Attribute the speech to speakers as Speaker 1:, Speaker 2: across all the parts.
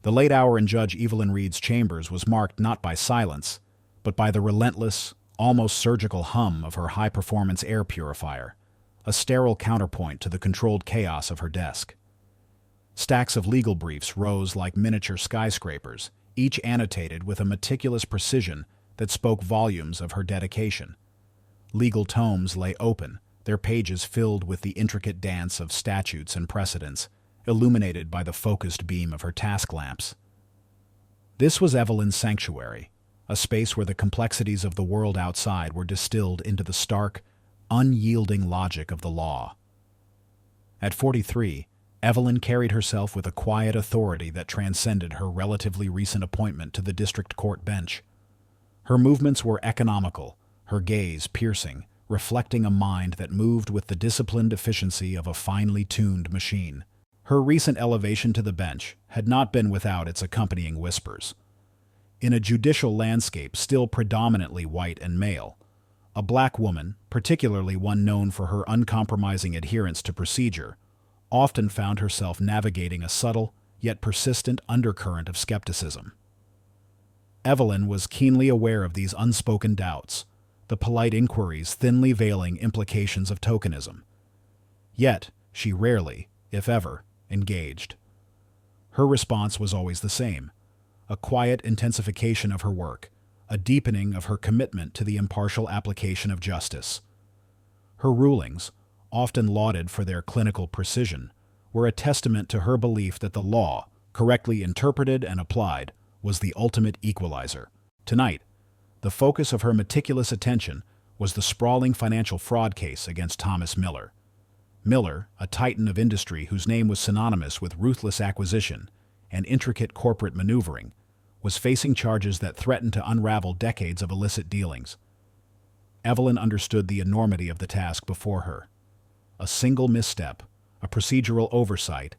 Speaker 1: The late hour in Judge Evelyn Reed's chambers was marked not by silence, but by the relentless, almost surgical hum of her high-performance air purifier, a sterile counterpoint to the controlled chaos of her desk. Stacks of legal briefs rose like miniature skyscrapers, each annotated with a meticulous precision that spoke volumes of her dedication. Legal tomes lay open, their pages filled with the intricate dance of statutes and precedents, illuminated by the focused beam of her task lamps. This was Evelyn's sanctuary, a space where the complexities of the world outside were distilled into the stark, unyielding logic of the law. At 43, Evelyn carried herself with a quiet authority that transcended her relatively recent appointment to the district court bench. Her movements were economical, her gaze piercing, reflecting a mind that moved with the disciplined efficiency of a finely tuned machine. Her recent elevation to the bench had not been without its accompanying whispers. In a judicial landscape still predominantly white and male, a black woman, particularly one known for her uncompromising adherence to procedure, often found herself navigating a subtle yet persistent undercurrent of skepticism. Evelyn was keenly aware of these unspoken doubts, the polite inquiries thinly veiling implications of tokenism. Yet, she rarely, if ever, engaged. Her response was always the same, a quiet intensification of her work, a deepening of her commitment to the impartial application of justice. Her rulings, often lauded for their clinical precision, were a testament to her belief that the law, correctly interpreted and applied, was the ultimate equalizer. Tonight, the focus of her meticulous attention was the sprawling financial fraud case against Thomas Miller. Miller, a titan of industry whose name was synonymous with ruthless acquisition and intricate corporate maneuvering, was facing charges that threatened to unravel decades of illicit dealings. Evelyn understood the enormity of the task before her. A single misstep, a procedural oversight,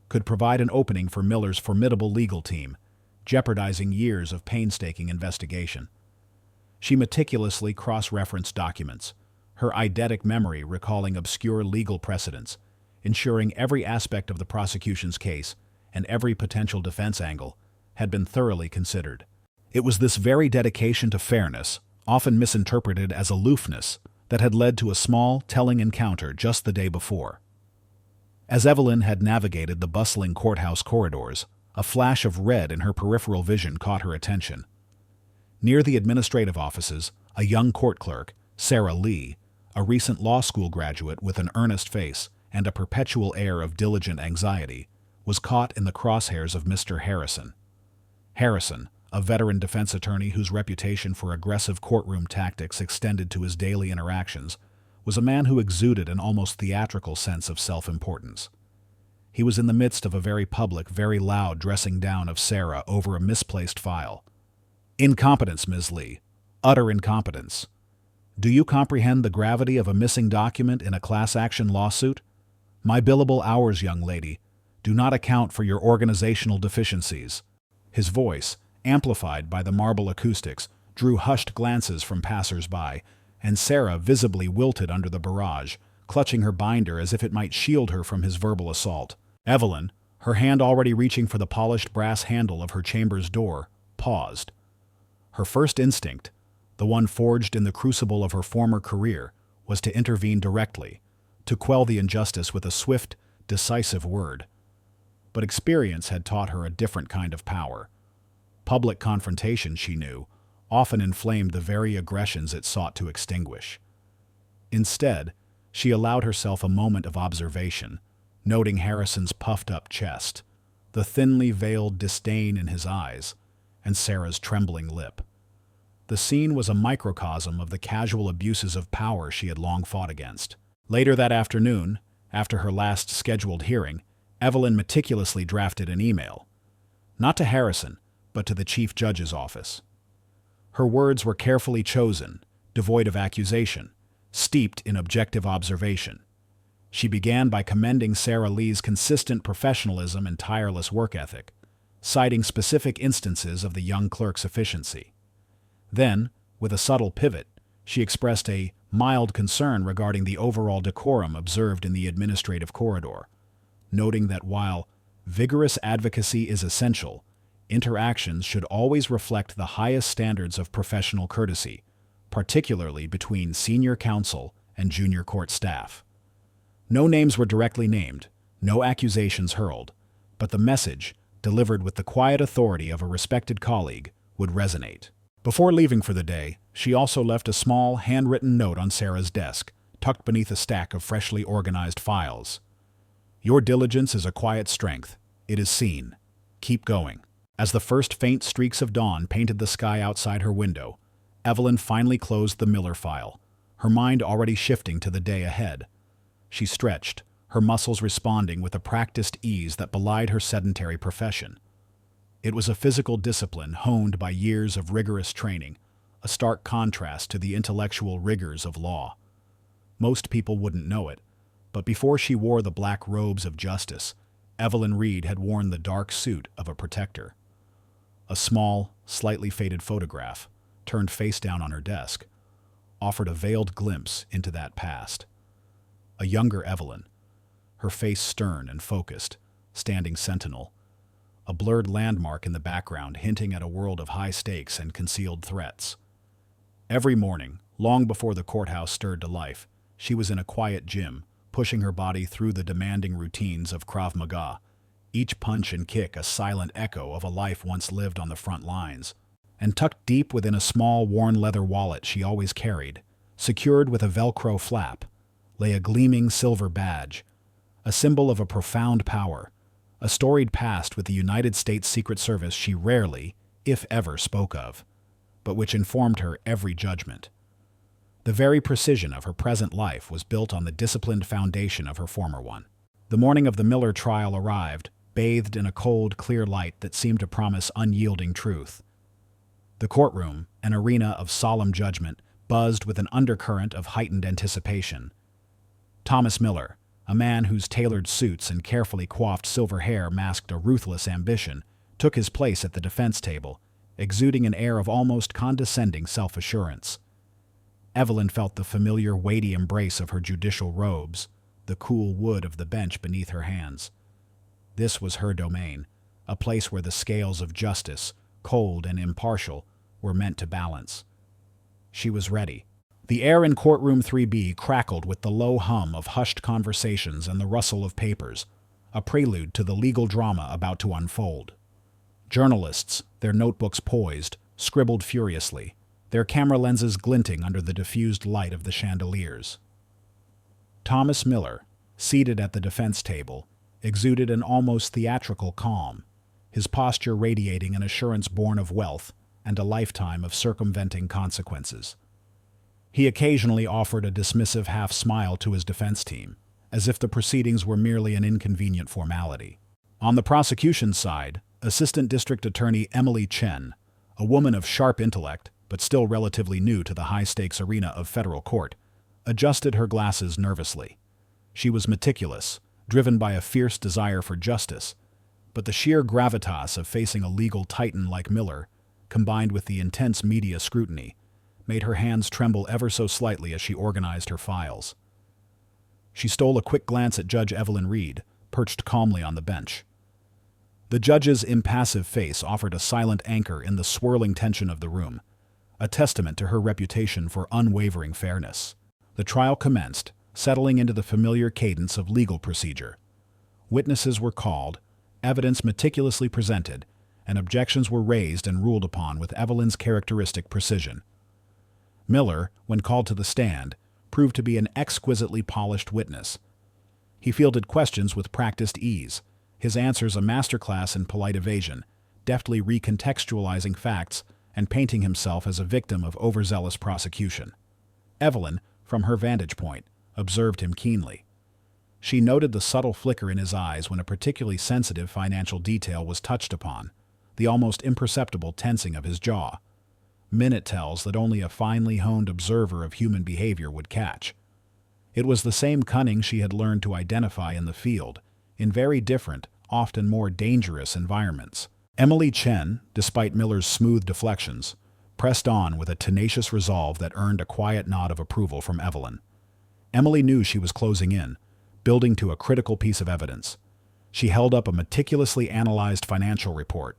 Speaker 1: could provide an opening for Miller's formidable legal team, jeopardizing years of painstaking investigation. She meticulously cross-referenced documents, her eidetic memory recalling obscure legal precedents, ensuring every aspect of the prosecution's case and every potential defense angle had been thoroughly considered. It was this very dedication to fairness, often misinterpreted as aloofness, that had led to a small, telling encounter just the day before. As Evelyn had navigated the bustling courthouse corridors, a flash of red in her peripheral vision caught her attention. Near the administrative offices, a young court clerk, Sarah Lee, a recent law school graduate with an earnest face and a perpetual air of diligent anxiety, was caught in the crosshairs of Mr. Harrison. Harrison, a veteran defense attorney whose reputation for aggressive courtroom tactics extended to his daily interactions, was a man who exuded an almost theatrical sense of self-importance. He was in the midst of a very public, very loud dressing down of Sarah over a misplaced file. "Incompetence, Ms. Lee. Utter incompetence. Do you comprehend the gravity of a missing document in a class-action lawsuit? My billable hours, young lady, do not account for your organizational deficiencies." His voice, amplified by the marble acoustics, drew hushed glances from passers-by, and Sarah visibly wilted under the barrage, clutching her binder as if it might shield her from his verbal assault. Evelyn, her hand already reaching for the polished brass handle of her chamber's door, paused. Her first instinct, the one forged in the crucible of her former career, was to intervene directly, to quell the injustice with a swift, decisive word. But experience had taught her a different kind of power. Public confrontation, she knew, often inflamed the very aggressions it sought to extinguish. Instead, she allowed herself a moment of observation, noting Harrison's puffed-up chest, the thinly veiled disdain in his eyes, and Sarah's trembling lip. The scene was a microcosm of the casual abuses of power she had long fought against. Later that afternoon, after her last scheduled hearing, Evelyn meticulously drafted an email. Not to Harrison, but to the Chief Judge's office. Her words were carefully chosen, devoid of accusation, steeped in objective observation. She began by commending Sarah Lee's consistent professionalism and tireless work ethic, citing specific instances of the young clerk's efficiency. Then, with a subtle pivot, she expressed a mild concern regarding the overall decorum observed in the administrative corridor, noting that while Vigorous advocacy is essential. Interactions should always reflect the highest standards of professional courtesy, particularly between senior counsel and junior court staff. No names were directly named, no accusations hurled, but the message, delivered with the quiet authority of a respected colleague, would resonate. Before leaving for the day, she also left a small, handwritten note on Sarah's desk, tucked beneath a stack of freshly organized files. "Your diligence is a quiet strength. It is seen. Keep going." As the first faint streaks of dawn painted the sky outside her window, Evelyn finally closed the Miller file, her mind already shifting to the day ahead. She stretched, her muscles responding with a practiced ease that belied her sedentary profession. It was a physical discipline honed by years of rigorous training, a stark contrast to the intellectual rigors of law. Most people wouldn't know it, but before she wore the black robes of justice, Evelyn Reed had worn the dark suit of a protector. A small, slightly faded photograph, turned face down on her desk, offered a veiled glimpse into that past. A younger Evelyn, her face stern and focused, standing sentinel, a blurred landmark in the background hinting at a world of high stakes and concealed threats. Every morning, long before the courthouse stirred to life, she was in a quiet gym, pushing her body through the demanding routines of Krav Maga, each punch and kick a silent echo of a life once lived on the front lines. And tucked deep within a small, worn leather wallet she always carried, secured with a Velcro flap, lay a gleaming silver badge, a symbol of a profound power, a storied past with the United States Secret Service she rarely, if ever, spoke of, but which informed her every judgment. The very precision of her present life was built on the disciplined foundation of her former one. The morning of the Miller trial arrived, bathed in a cold, clear light that seemed to promise unyielding truth. The courtroom, an arena of solemn judgment, buzzed with an undercurrent of heightened anticipation. Thomas Miller, a man whose tailored suits and carefully coiffed silver hair masked a ruthless ambition, took his place at the defense table, exuding an air of almost condescending self-assurance. Evelyn felt the familiar weighty embrace of her judicial robes, the cool wood of the bench beneath her hands. This was her domain, a place where the scales of justice, cold and impartial, were meant to balance. She was ready. The air in courtroom 3B crackled with the low hum of hushed conversations and the rustle of papers, a prelude to the legal drama about to unfold. Journalists, their notebooks poised, scribbled furiously, their camera lenses glinting under the diffused light of the chandeliers. Thomas Miller, seated at the defense table, exuded an almost theatrical calm, his posture radiating an assurance born of wealth and a lifetime of circumventing consequences. He occasionally offered a dismissive half-smile to his defense team, as if the proceedings were merely an inconvenient formality. On the prosecution side, Assistant District Attorney Emily Chen, a woman of sharp intellect but still relatively new to the high-stakes arena of federal court, adjusted her glasses nervously. She was meticulous, driven by a fierce desire for justice, but the sheer gravitas of facing a legal titan like Miller, combined with the intense media scrutiny, made her hands tremble ever so slightly as she organized her files. She stole a quick glance at Judge Evelyn Reed, perched calmly on the bench. The judge's impassive face offered a silent anchor in the swirling tension of the room, a testament to her reputation for unwavering fairness. The trial commenced, settling into the familiar cadence of legal procedure. Witnesses were called, evidence meticulously presented, and objections were raised and ruled upon with Evelyn's characteristic precision. Miller, when called to the stand, proved to be an exquisitely polished witness. He fielded questions with practiced ease, his answers a masterclass in polite evasion, deftly recontextualizing facts and painting himself as a victim of overzealous prosecution. Evelyn, from her vantage point, observed him keenly. She noted the subtle flicker in his eyes when a particularly sensitive financial detail was touched upon, the almost imperceptible tensing of his jaw. Minute tells that only a finely honed observer of human behavior would catch. It was the same cunning she had learned to identify in the field, in very different, often more dangerous environments. Emily Chen, despite Miller's smooth deflections, pressed on with a tenacious resolve that earned a quiet nod of approval from Evelyn. Emily knew she was closing in, building to a critical piece of evidence. She held up a meticulously analyzed financial report,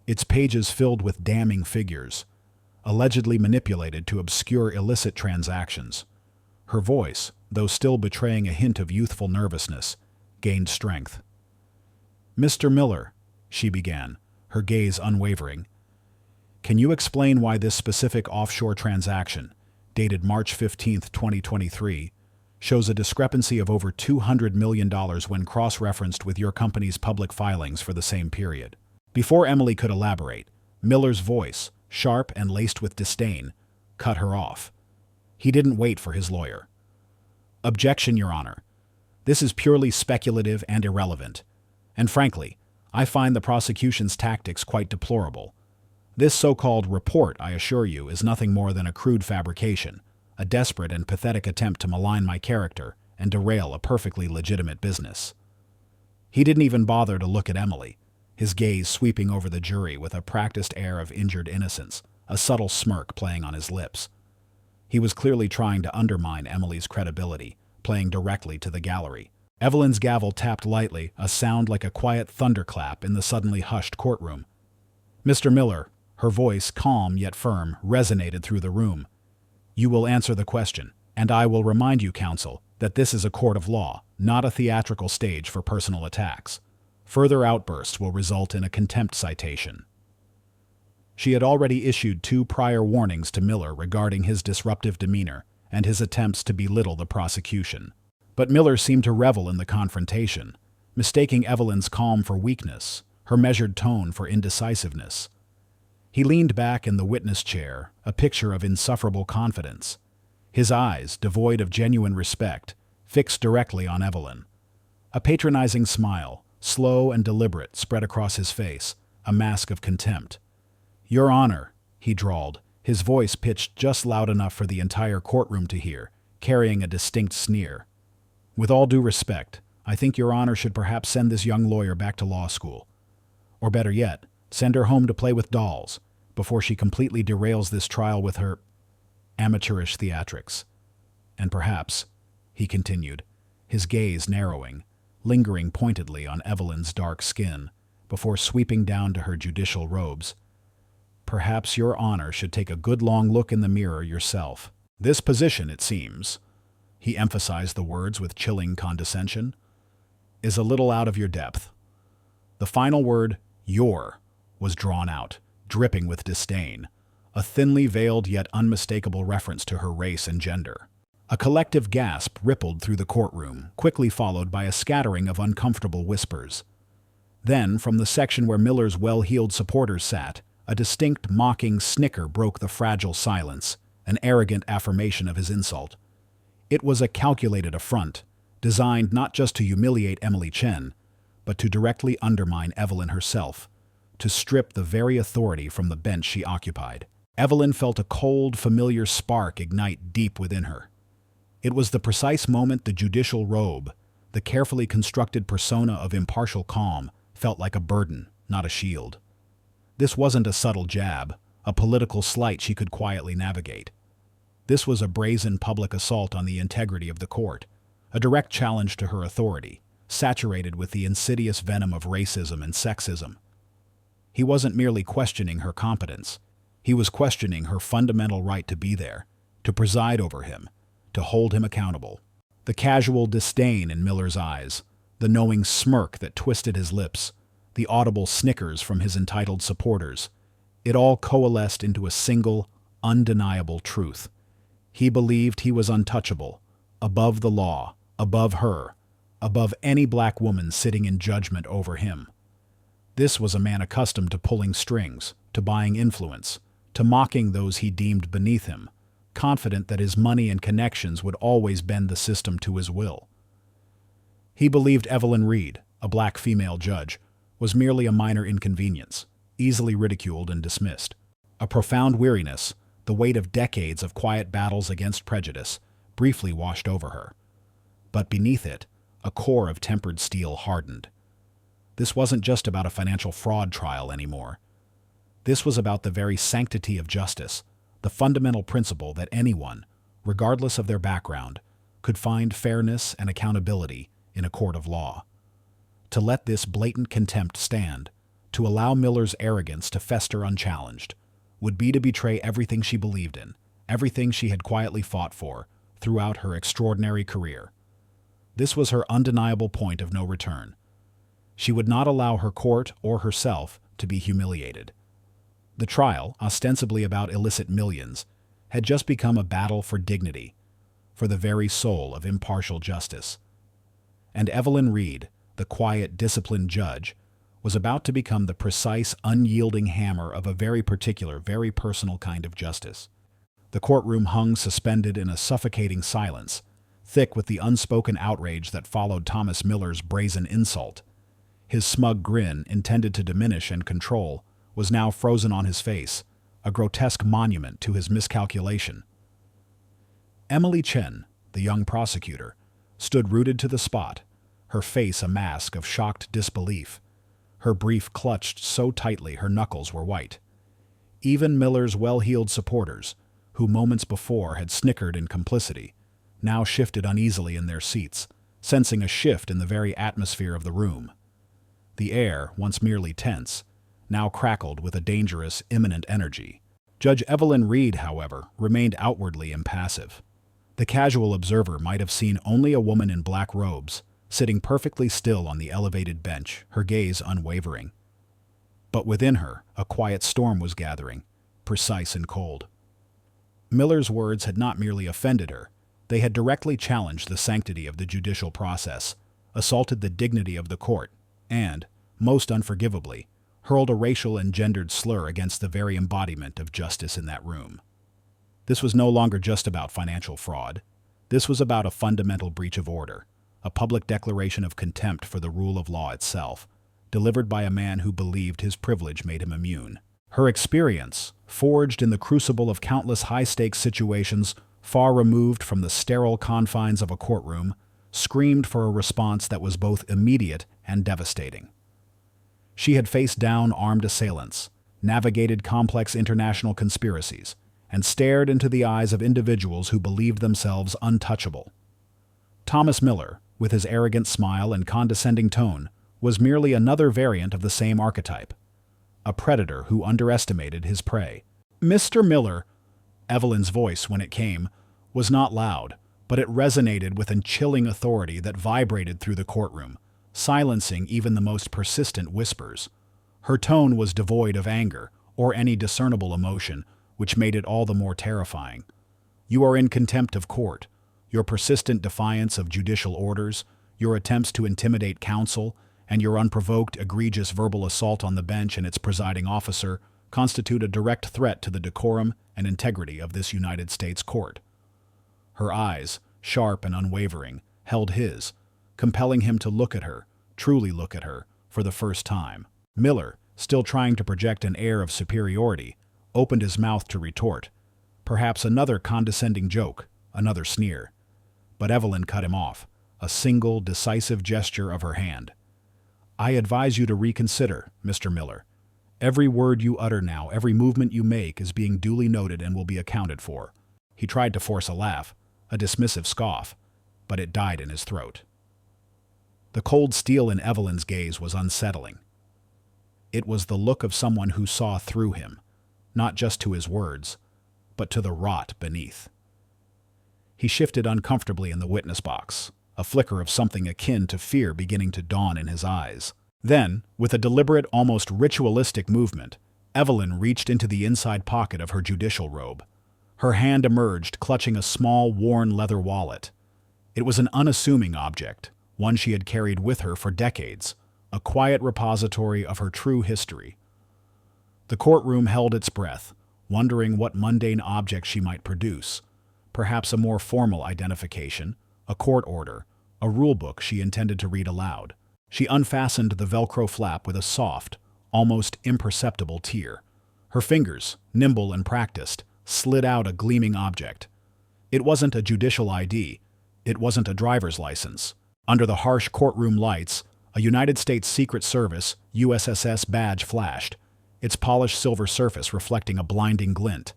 Speaker 1: its pages filled with damning figures, allegedly manipulated to obscure illicit transactions. Her voice, though still betraying a hint of youthful nervousness, gained strength. "Mr. Miller," she began, her gaze unwavering, "can you explain why this specific offshore transaction, dated March 15, 2023, shows a discrepancy of over $200 million when cross-referenced with your company's public filings for the same period?" Before Emily could elaborate, Miller's voice, sharp and laced with disdain, cut her off. He didn't wait for his lawyer. "Objection, Your Honor. This is purely speculative and irrelevant. And frankly, I find the prosecution's tactics quite deplorable. This so-called report, I assure you, is nothing more than a crude fabrication, a desperate and pathetic attempt to malign my character and derail a perfectly legitimate business." He didn't even bother to look at Emily, his gaze sweeping over the jury with a practiced air of injured innocence, a subtle smirk playing on his lips. He was clearly trying to undermine Emily's credibility, playing directly to the gallery. Evelyn's gavel tapped lightly, a sound like a quiet thunderclap in the suddenly hushed courtroom. "Mr. Miller," her voice, calm yet firm, resonated through the room. "You will answer the question, and I will remind you, counsel, that this is a court of law, not a theatrical stage for personal attacks. Further outbursts will result in a contempt citation." She had already issued 2 prior warnings to Miller regarding his disruptive demeanor and his attempts to belittle the prosecution. But Miller seemed to revel in the confrontation, mistaking Evelyn's calm for weakness, her measured tone for indecisiveness. He leaned back in the witness chair, a picture of insufferable confidence, his eyes, devoid of genuine respect, fixed directly on Evelyn. A patronizing smile, slow and deliberate, spread across his face, a mask of contempt. "Your Honor," he drawled, his voice pitched just loud enough for the entire courtroom to hear, carrying a distinct sneer. "With all due respect, I think Your Honor should perhaps send this young lawyer back to law school. Or better yet, send her home to play with dolls, before she completely derails this trial with her amateurish theatrics. And perhaps," he continued, his gaze narrowing, lingering pointedly on Evelyn's dark skin, before sweeping down to her judicial robes, "perhaps Your Honor should take a good long look in the mirror yourself. This position, it seems," he emphasized the words with chilling condescension, "is a little out of your depth." The final word, "your," was drawn out, dripping with disdain, a thinly veiled yet unmistakable reference to her race and gender. A collective gasp rippled through the courtroom, quickly followed by a scattering of uncomfortable whispers. Then, from the section where Miller's well-heeled supporters sat, a distinct mocking snicker broke the fragile silence, an arrogant affirmation of his insult. It was a calculated affront, designed not just to humiliate Emily Chen, but to directly undermine Evelyn herself, to strip the very authority from the bench she occupied. Evelyn felt a cold, familiar spark ignite deep within her. It was the precise moment the judicial robe, the carefully constructed persona of impartial calm, felt like a burden, not a shield. This wasn't a subtle jab, a political slight she could quietly navigate. This was a brazen public assault on the integrity of the court, a direct challenge to her authority, saturated with the insidious venom of racism and sexism. He wasn't merely questioning her competence. He was questioning her fundamental right to be there, to preside over him, to hold him accountable. The casual disdain in Miller's eyes, the knowing smirk that twisted his lips, the audible snickers from his entitled supporters, it all coalesced into a single, undeniable truth. He believed he was untouchable, above the law, above her, above any black woman sitting in judgment over him. This was a man accustomed to pulling strings, to buying influence, to mocking those he deemed beneath him, confident that his money and connections would always bend the system to his will. He believed Evelyn Reed, a black female judge, was merely a minor inconvenience, easily ridiculed and dismissed. A profound weariness, the weight of decades of quiet battles against prejudice, briefly washed over her. But beneath it, a core of tempered steel hardened. This wasn't just about a financial fraud trial anymore. This was about the very sanctity of justice, the fundamental principle that anyone, regardless of their background, could find fairness and accountability in a court of law. To let this blatant contempt stand, to allow Miller's arrogance to fester unchallenged, would be to betray everything she believed in, everything she had quietly fought for throughout her extraordinary career. This was her undeniable point of no return. She would not allow her court or herself to be humiliated. The trial, ostensibly about illicit millions, had just become a battle for dignity, for the very soul of impartial justice. And Evelyn Reed, the quiet, disciplined judge, was about to become the precise, unyielding hammer of a very particular, very personal kind of justice. The courtroom hung suspended in a suffocating silence, thick with the unspoken outrage that followed Thomas Miller's brazen insult. His smug grin, intended to diminish and control, was now frozen on his face, a grotesque monument to his miscalculation. Emily Chen, the young prosecutor, stood rooted to the spot, her face a mask of shocked disbelief, her brief clutched so tightly her knuckles were white. Even Miller's well-heeled supporters, who moments before had snickered in complicity, now shifted uneasily in their seats, sensing a shift in the very atmosphere of the room. The air, once merely tense, now crackled with a dangerous, imminent energy. Judge Evelyn Reed, however, remained outwardly impassive. The casual observer might have seen only a woman in black robes, sitting perfectly still on the elevated bench, her gaze unwavering. But within her, a quiet storm was gathering, precise and cold. Miller's words had not merely offended her, they had directly challenged the sanctity of the judicial process, assaulted the dignity of the court, and, most unforgivably, hurled a racial and gendered slur against the very embodiment of justice in that room. This was no longer just about financial fraud. This was about a fundamental breach of order, a public declaration of contempt for the rule of law itself, delivered by a man who believed his privilege made him immune. Her experience, forged in the crucible of countless high-stakes situations far removed from the sterile confines of a courtroom, screamed for a response that was both immediate and devastating. She had faced down armed assailants, navigated complex international conspiracies, and stared into the eyes of individuals who believed themselves untouchable. Thomas Miller, with his arrogant smile and condescending tone, was merely another variant of the same archetype, a predator who underestimated his prey. "Mr. Miller," Evelyn's voice, when it came, was not loud, but it resonated with a chilling authority that vibrated through the courtroom, silencing even the most persistent whispers. Her tone was devoid of anger or any discernible emotion, which made it all the more terrifying. "You are in contempt of court. Your persistent defiance of judicial orders, your attempts to intimidate counsel, and your unprovoked, egregious verbal assault on the bench and its presiding officer constitute a direct threat to the decorum and integrity of this United States court." Her eyes, sharp and unwavering, held his, compelling him to look at her, truly look at her, for the first time. Miller, still trying to project an air of superiority, opened his mouth to retort, perhaps another condescending joke, another sneer. But Evelyn cut him off, a single, decisive gesture of her hand. "I advise you to reconsider, Mr. Miller. Every word you utter now, every movement you make is being duly noted and will be accounted for." He tried to force a laugh, a dismissive scoff, but it died in his throat. The cold steel in Evelyn's gaze was unsettling. It was the look of someone who saw through him, not just to his words, but to the rot beneath. He shifted uncomfortably in the witness box, a flicker of something akin to fear beginning to dawn in his eyes. Then, with a deliberate, almost ritualistic movement, Evelyn reached into the inside pocket of her judicial robe. Her hand emerged, clutching a small, worn leather wallet. It was an unassuming object, one she had carried with her for decades, a quiet repository of her true history. The courtroom held its breath, wondering what mundane object she might produce, perhaps a more formal identification, a court order, a rule book she intended to read aloud. She unfastened the Velcro flap with a soft, almost imperceptible tear. Her fingers, nimble and practiced, slid out a gleaming object. It wasn't a judicial ID. It wasn't a driver's license. Under the harsh courtroom lights, a United States Secret Service USSS badge flashed, its polished silver surface reflecting a blinding glint.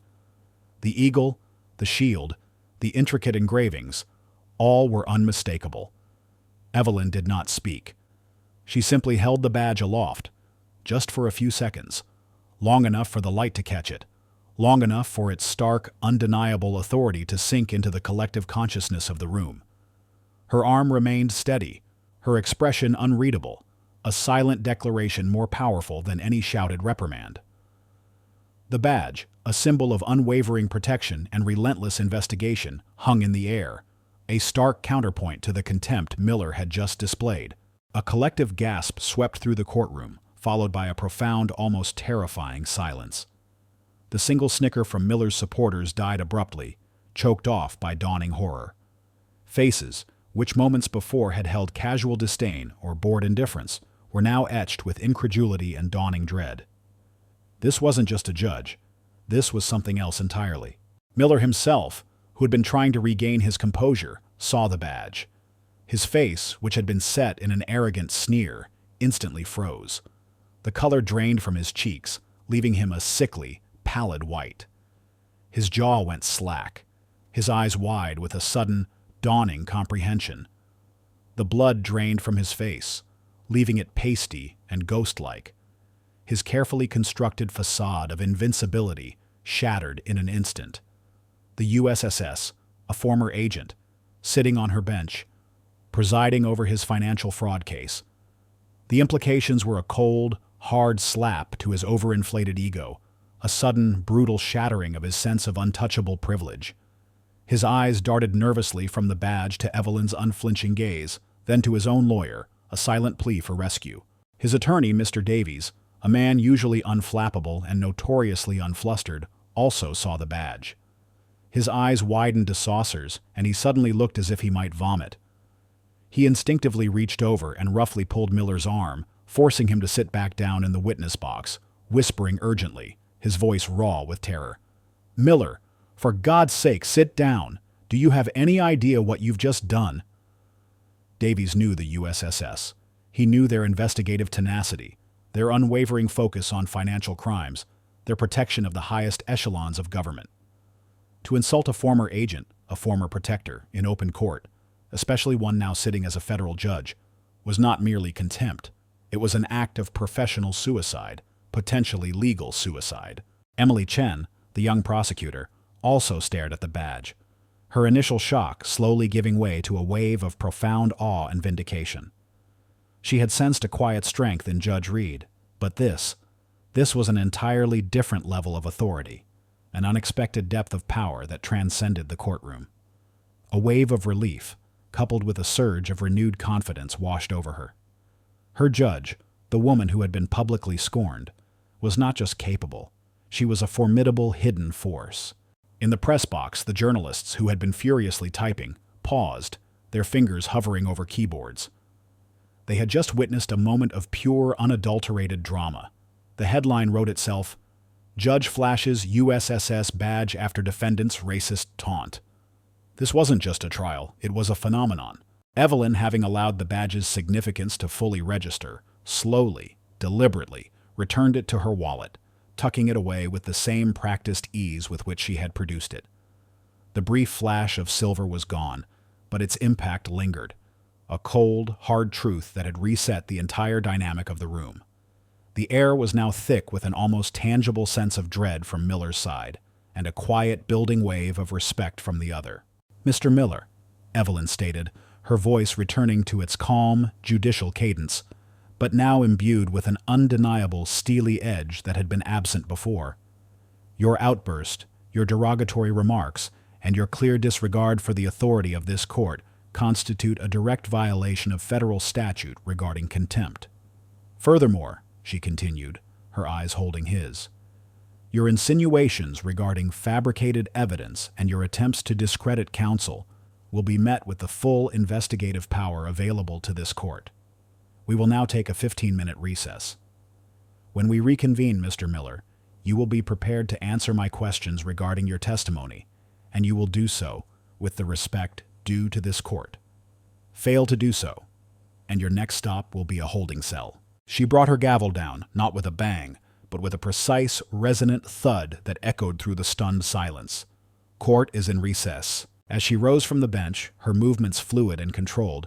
Speaker 1: The eagle, the shield, the intricate engravings, all were unmistakable. Evelyn did not speak. She simply held the badge aloft, just for a few seconds, long enough for the light to catch it, long enough for its stark, undeniable authority to sink into the collective consciousness of the room. Her arm remained steady, her expression unreadable, a silent declaration more powerful than any shouted reprimand. The badge, a symbol of unwavering protection and relentless investigation, hung in the air, a stark counterpoint to the contempt Miller had just displayed. A collective gasp swept through the courtroom, followed by a profound, almost terrifying silence. The single snicker from Miller's supporters died abruptly, choked off by dawning horror. Faces, which moments before had held casual disdain or bored indifference, were now etched with incredulity and dawning dread. This wasn't just a judge. This was something else entirely. Miller himself, who had been trying to regain his composure, saw the badge. His face, which had been set in an arrogant sneer, instantly froze. The color drained from his cheeks, leaving him a sickly, pallid white. His jaw went slack, his eyes wide with a sudden, dawning comprehension. The blood drained from his face, leaving it pasty and ghost-like. His carefully constructed facade of invincibility shattered in an instant. The USSS, a former agent, sitting on her bench, presiding over his financial fraud case. The implications were a cold, hard slap to his overinflated ego, a sudden, brutal shattering of his sense of untouchable privilege. His eyes darted nervously from the badge to Evelyn's unflinching gaze, then to his own lawyer, a silent plea for rescue. His attorney, Mr. Davies, a man usually unflappable and notoriously unflustered, also saw the badge. His eyes widened to saucers, and he suddenly looked as if he might vomit. He instinctively reached over and roughly pulled Miller's arm, forcing him to sit back down in the witness box, whispering urgently, his voice raw with terror. "Miller, for God's sake, sit down. Do you have any idea what you've just done?" Davies knew the USSS. He knew their investigative tenacity, their unwavering focus on financial crimes, their protection of the highest echelons of government. To insult a former agent, a former protector, in open court, especially one now sitting as a federal judge, was not merely contempt. It was an act of professional suicide, potentially legal suicide. Emily Chen, the young prosecutor, also stared at the badge, her initial shock slowly giving way to a wave of profound awe and vindication. She had sensed a quiet strength in Judge Reed, but this was an entirely different level of authority, an unexpected depth of power that transcended the courtroom. A wave of relief, coupled with a surge of renewed confidence, washed over her. Her judge, the woman who had been publicly scorned, was not just capable, she was a formidable hidden force. In the press box, the journalists, who had been furiously typing, paused, their fingers hovering over keyboards. They had just witnessed a moment of pure, unadulterated drama. The headline wrote itself, "Judge flashes USSS badge after defendant's racist taunt." This wasn't just a trial, it was a phenomenon. Evelyn, having allowed the badge's significance to fully register, slowly, deliberately, returned it to her wallet, tucking it away with the same practiced ease with which she had produced it. The brief flash of silver was gone, but its impact lingered, a cold, hard truth that had reset the entire dynamic of the room. The air was now thick with an almost tangible sense of dread from Miller's side, and a quiet, building wave of respect from the other. "Mr. Miller," Evelyn stated, her voice returning to its calm, judicial cadence, but now imbued with an undeniable steely edge that had been absent before. "Your outburst, your derogatory remarks, and your clear disregard for the authority of this court constitute a direct violation of federal statute regarding contempt. Furthermore," she continued, her eyes holding his, "your insinuations regarding fabricated evidence and your attempts to discredit counsel will be met with the full investigative power available to this court. We will now take a 15-minute recess. When we reconvene, Mr. Miller, you will be prepared to answer my questions regarding your testimony, and you will do so with the respect due to this court. Fail to do so, and your next stop will be a holding cell." She brought her gavel down, not with a bang, but with a precise, resonant thud that echoed through the stunned silence. "Court is in recess." As she rose from the bench, her movements fluid and controlled,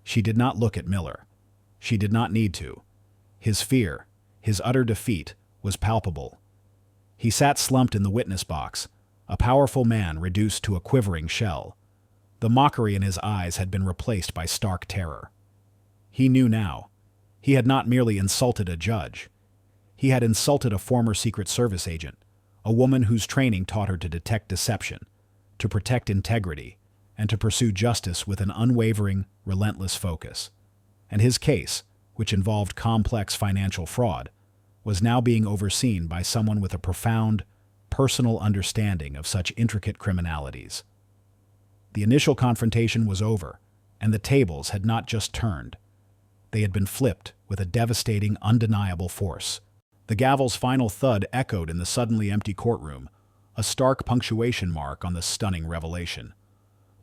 Speaker 1: she did not look at Miller. She did not need to. His fear, his utter defeat, was palpable. He sat slumped in the witness box, a powerful man reduced to a quivering shell. The mockery in his eyes had been replaced by stark terror. He knew now. He had not merely insulted a judge. He had insulted a former Secret Service agent, a woman whose training taught her to detect deception, to protect integrity, and to pursue justice with an unwavering, relentless focus. And his case, which involved complex financial fraud, was now being overseen by someone with a profound, personal understanding of such intricate criminalities. The initial confrontation was over, and the tables had not just turned. They had been flipped with a devastating, undeniable force. The gavel's final thud echoed in the suddenly empty courtroom, a stark punctuation mark on the stunning revelation.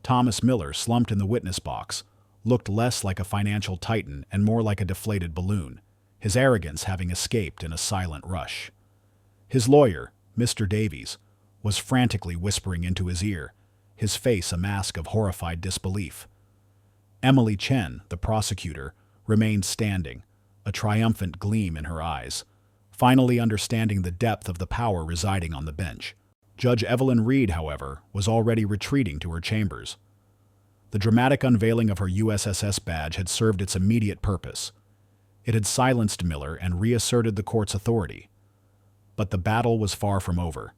Speaker 1: Thomas Miller, slumped in the witness box, looked less like a financial titan and more like a deflated balloon, his arrogance having escaped in a silent rush. His lawyer, Mr. Davies, was frantically whispering into his ear, his face a mask of horrified disbelief. Emily Chen, the prosecutor, remained standing, a triumphant gleam in her eyes, finally understanding the depth of the power residing on the bench. Judge Evelyn Reed, however, was already retreating to her chambers. The dramatic unveiling of her USSS badge had served its immediate purpose. It had silenced Miller and reasserted the court's authority. But the battle was far from over.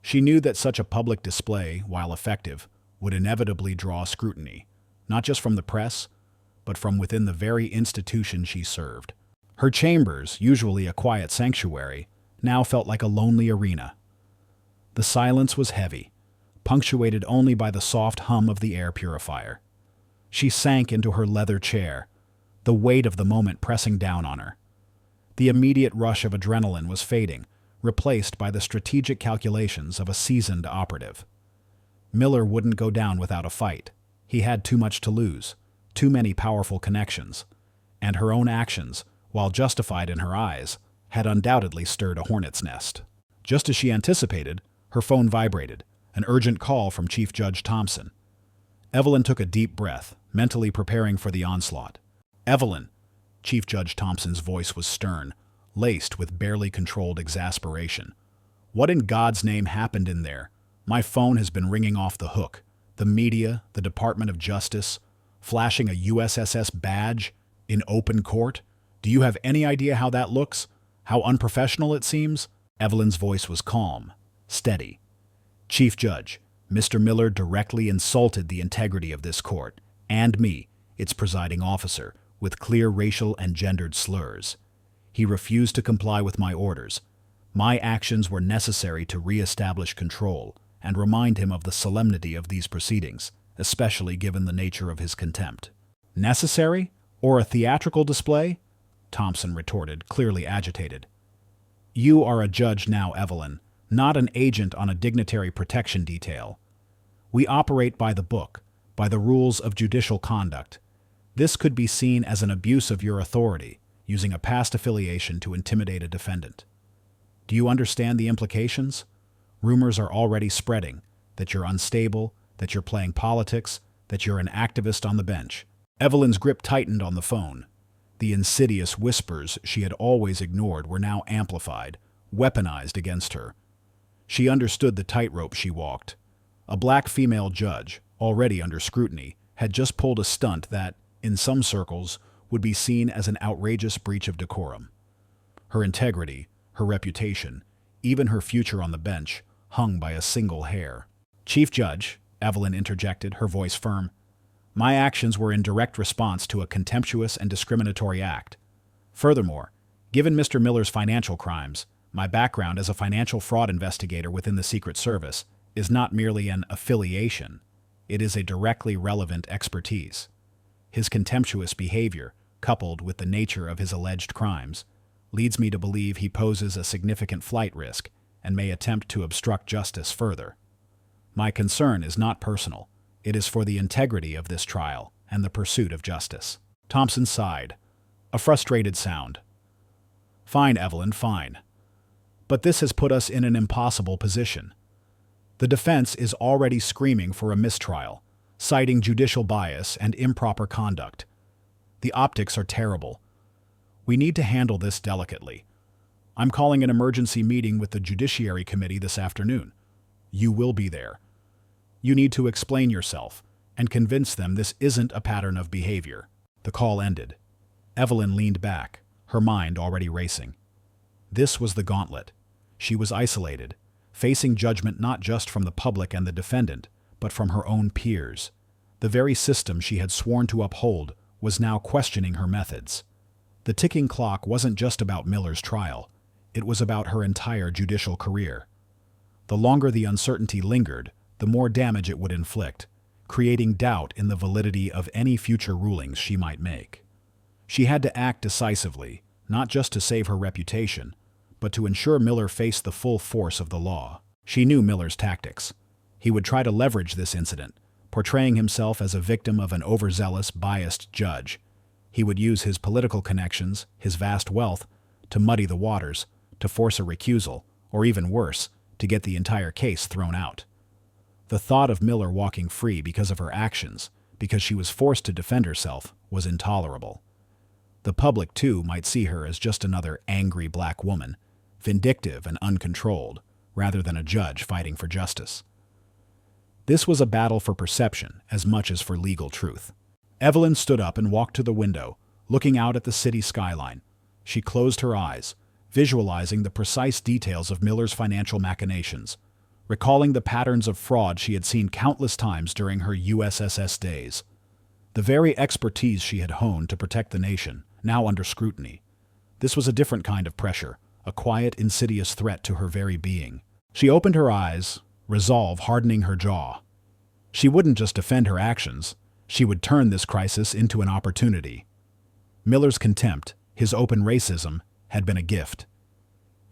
Speaker 1: She knew that such a public display, while effective, would inevitably draw scrutiny, not just from the press, but from within the very institution she served. Her chambers, usually a quiet sanctuary, now felt like a lonely arena. The silence was heavy, punctuated only by the soft hum of the air purifier. She sank into her leather chair, the weight of the moment pressing down on her. The immediate rush of adrenaline was fading, replaced by the strategic calculations of a seasoned operative. Miller wouldn't go down without a fight. He had too much to lose, too many powerful connections, and her own actions, while justified in her eyes, had undoubtedly stirred a hornet's nest. Just as she anticipated, her phone vibrated, an urgent call from Chief Judge Thompson. Evelyn took a deep breath, mentally preparing for the onslaught. "Evelyn," Chief Judge Thompson's voice was stern, laced with barely controlled exasperation. "What in God's name happened in there? My phone has been ringing off the hook. The media, the Department of Justice, flashing a USSS badge in open court. Do you have any idea how that looks? How unprofessional it seems?" Evelyn's voice was calm, steady. "Chief Judge, Mr. Miller directly insulted the integrity of this court, and me, its presiding officer, with clear racial and gendered slurs. He refused to comply with my orders. My actions were necessary to re-establish control and remind him of the solemnity of these proceedings, especially given the nature of his contempt." "Necessary? Or a theatrical display?" Thompson retorted, clearly agitated. "You are a judge now, Evelyn, not an agent on a dignitary protection detail. We operate by the book, by the rules of judicial conduct. This could be seen as an abuse of your authority, using a past affiliation to intimidate a defendant. Do you understand the implications? Rumors are already spreading that you're unstable, that you're playing politics, that you're an activist on the bench." Evelyn's grip tightened on the phone. The insidious whispers she had always ignored were now amplified, weaponized against her. She understood the tightrope she walked. A black female judge, already under scrutiny, had just pulled a stunt that, in some circles, would be seen as an outrageous breach of decorum. Her integrity, her reputation, even her future on the bench, hung by a single hair. "Chief Judge," Evelyn interjected, her voice firm, "my actions were in direct response to a contemptuous and discriminatory act. Furthermore, given Mr. Miller's financial crimes, my background as a financial fraud investigator within the Secret Service is not merely an affiliation, it is a directly relevant expertise. His contemptuous behavior, coupled with the nature of his alleged crimes, leads me to believe he poses a significant flight risk and may attempt to obstruct justice further. My concern is not personal. It is for the integrity of this trial and the pursuit of justice." Thompson sighed, a frustrated sound. "Fine, Evelyn, fine. But this has put us in an impossible position. The defense is already screaming for a mistrial, citing judicial bias and improper conduct. The optics are terrible. We need to handle this delicately. I'm calling an emergency meeting with the Judiciary Committee this afternoon. You will be there. You need to explain yourself and convince them this isn't a pattern of behavior." The call ended. Evelyn leaned back, her mind already racing. This was the gauntlet. She was isolated, facing judgment not just from the public and the defendant, but from her own peers. The very system she had sworn to uphold was now questioning her methods. The ticking clock wasn't just about Miller's trial. It was about her entire judicial career. The longer the uncertainty lingered, the more damage it would inflict, creating doubt in the validity of any future rulings she might make. She had to act decisively, not just to save her reputation, but to ensure Miller faced the full force of the law. She knew Miller's tactics. He would try to leverage this incident, portraying himself as a victim of an overzealous, biased judge. He would use his political connections, his vast wealth, to muddy the waters, to force a recusal, or even worse, to get the entire case thrown out. The thought of Miller walking free because of her actions, because she was forced to defend herself, was intolerable. The public, too, might see her as just another angry black woman, vindictive and uncontrolled, rather than a judge fighting for justice. This was a battle for perception as much as for legal truth. Evelyn stood up and walked to the window, looking out at the city skyline. She closed her eyes, visualizing the precise details of Miller's financial machinations, recalling the patterns of fraud she had seen countless times during her USSS days. The very expertise she had honed to protect the nation, now under scrutiny. This was a different kind of pressure, a quiet, insidious threat to her very being. She opened her eyes, resolve hardening her jaw. She wouldn't just defend her actions, she would turn this crisis into an opportunity. Miller's contempt, his open racism, had been a gift.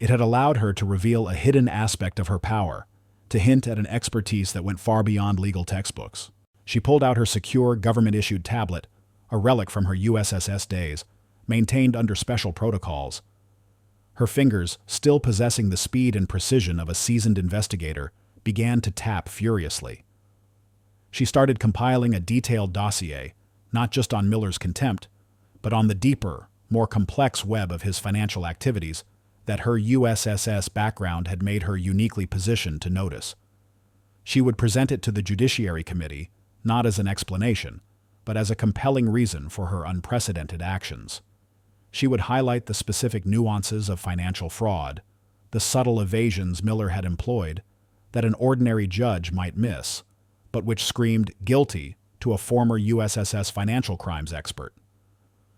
Speaker 1: It had allowed her to reveal a hidden aspect of her power, to hint at an expertise that went far beyond legal textbooks. She pulled out her secure, government-issued tablet, a relic from her USSS days, maintained under special protocols. Her fingers, still possessing the speed and precision of a seasoned investigator, began to tap furiously. She started compiling a detailed dossier, not just on Miller's contempt, but on the deeper, more complex web of his financial activities that her USSS background had made her uniquely positioned to notice. She would present it to the Judiciary Committee, not as an explanation, but as a compelling reason for her unprecedented actions. She would highlight the specific nuances of financial fraud, the subtle evasions Miller had employed that an ordinary judge might miss, but which screamed guilty to a former USSS financial crimes expert.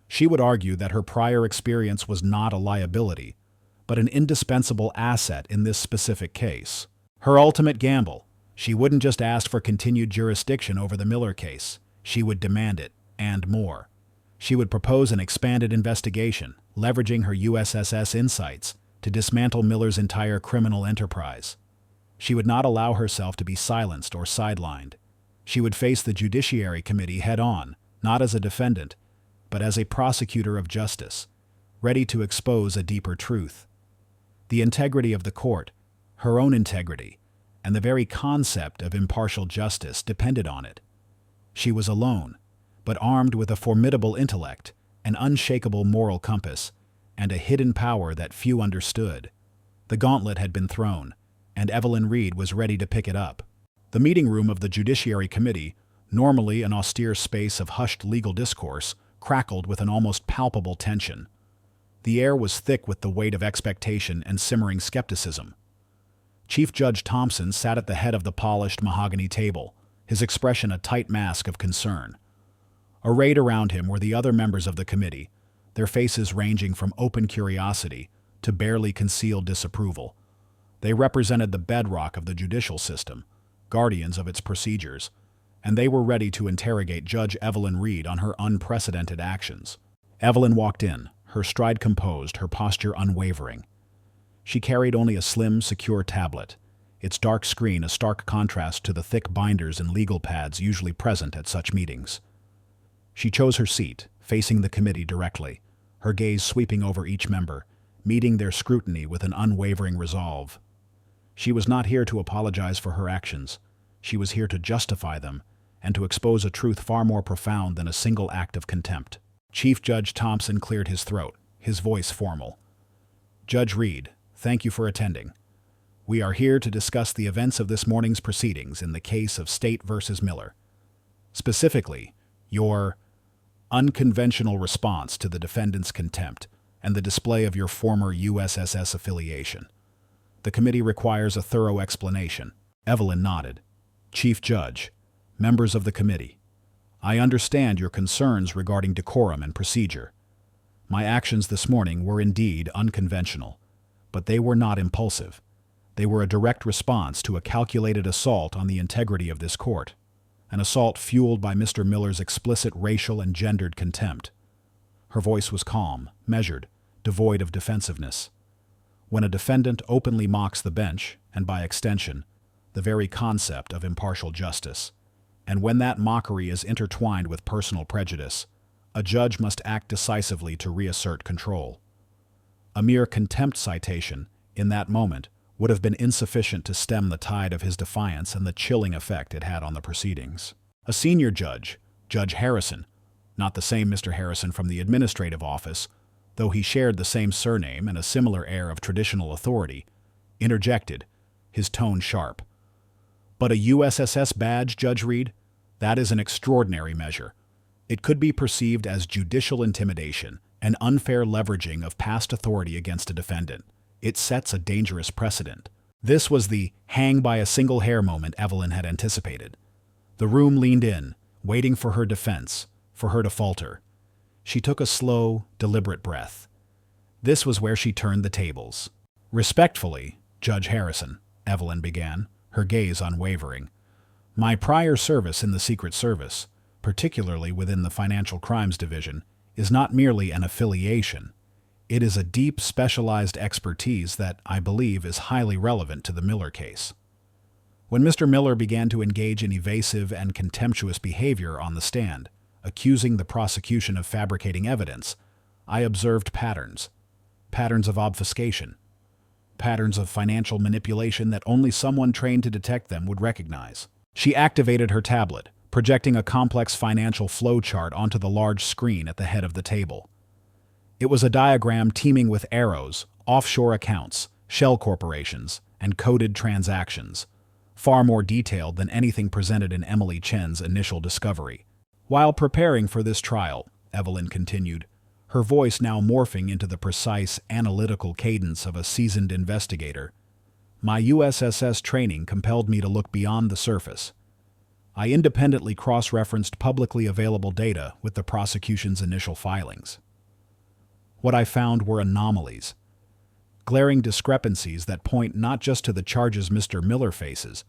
Speaker 1: She would argue that her prior experience was not a liability, but an indispensable asset in this specific case. Her ultimate gamble: she wouldn't just ask for continued jurisdiction over the Miller case, she would demand it, and more. She would propose an expanded investigation, leveraging her USSS insights to dismantle Miller's entire criminal enterprise. She would not allow herself to be silenced or sidelined. She would face the Judiciary Committee head-on, not as a defendant, but as a prosecutor of justice, ready to expose a deeper truth. The integrity of the court, her own integrity, and the very concept of impartial justice depended on it. She was alone, but armed with a formidable intellect, an unshakable moral compass, and a hidden power that few understood. The gauntlet had been thrown, and Evelyn Reed was ready to pick it up. The meeting room of the Judiciary Committee, normally an austere space of hushed legal discourse, crackled with an almost palpable tension. The air was thick with the weight of expectation and simmering skepticism. Chief Judge Thompson sat at the head of the polished mahogany table, his expression a tight mask of concern. Arrayed around him were the other members of the committee, their faces ranging from open curiosity to barely concealed disapproval. They represented the bedrock of the judicial system, guardians of its procedures, and they were ready to interrogate Judge Evelyn Reed on her unprecedented actions. Evelyn walked in, her stride composed, her posture unwavering. She carried only a slim, secure tablet, its dark screen a stark contrast to the thick binders and legal pads usually present at such meetings. She chose her seat, facing the committee directly, her gaze sweeping over each member, meeting their scrutiny with an unwavering resolve. She was not here to apologize for her actions. She was here to justify them and to expose a truth far more profound than a single act of contempt. Chief Judge Thompson cleared his throat, his voice formal. Judge Reed, thank you for attending. We are here to discuss the events of this morning's proceedings in the case of State versus Miller. Specifically, your unconventional response to the defendant's contempt and the display of your former USSS affiliation. The committee requires a thorough explanation. Evelyn nodded. Chief Judge, members of the committee, I understand your concerns regarding decorum and procedure. My actions this morning were indeed unconventional, but they were not impulsive. They were a direct response to a calculated assault on the integrity of this court, an assault fueled by Mr. Miller's explicit racial and gendered contempt. Her voice was calm, measured, devoid of defensiveness. When a defendant openly mocks the bench, and by extension, the very concept of impartial justice, and when that mockery is intertwined with personal prejudice, a judge must act decisively to reassert control. A mere contempt citation, in that moment, would have been insufficient to stem the tide of his defiance and the chilling effect it had on the proceedings. A senior judge, Judge Harrison, not the same Mr. Harrison from the administrative office, though he shared the same surname and a similar air of traditional authority, interjected, his tone sharp. But a USSS badge, Judge Reed? That is an extraordinary measure. It could be perceived as judicial intimidation, an unfair leveraging of past authority against a defendant. It sets a dangerous precedent. This was the hang by a single hair moment Evelyn had anticipated. The room leaned in, waiting for her defense, for her to falter. She took a slow, deliberate breath. This was where she turned the tables. Respectfully, Judge Harrison, Evelyn began, her gaze unwavering. My prior service in the Secret Service, particularly within the Financial Crimes Division, is not merely an affiliation. It is a deep, specialized expertise that, I believe, is highly relevant to the Miller case. When Mr. Miller began to engage in evasive and contemptuous behavior on the stand, accusing the prosecution of fabricating evidence, I observed patterns of obfuscation, patterns of financial manipulation that only someone trained to detect them would recognize. She activated her tablet, projecting a complex financial flow chart onto the large screen at the head of the table. It was a diagram teeming with arrows, offshore accounts, shell corporations, and coded transactions, far more detailed than anything presented in Emily Chen's initial discovery. While preparing for this trial, Evelyn continued, her voice now morphing into the precise, analytical cadence of a seasoned investigator, my USSS training compelled me to look beyond the surface. I independently cross-referenced publicly available data with the prosecution's initial filings. What I found were anomalies, glaring discrepancies that point not just to the charges Mr. Miller faces,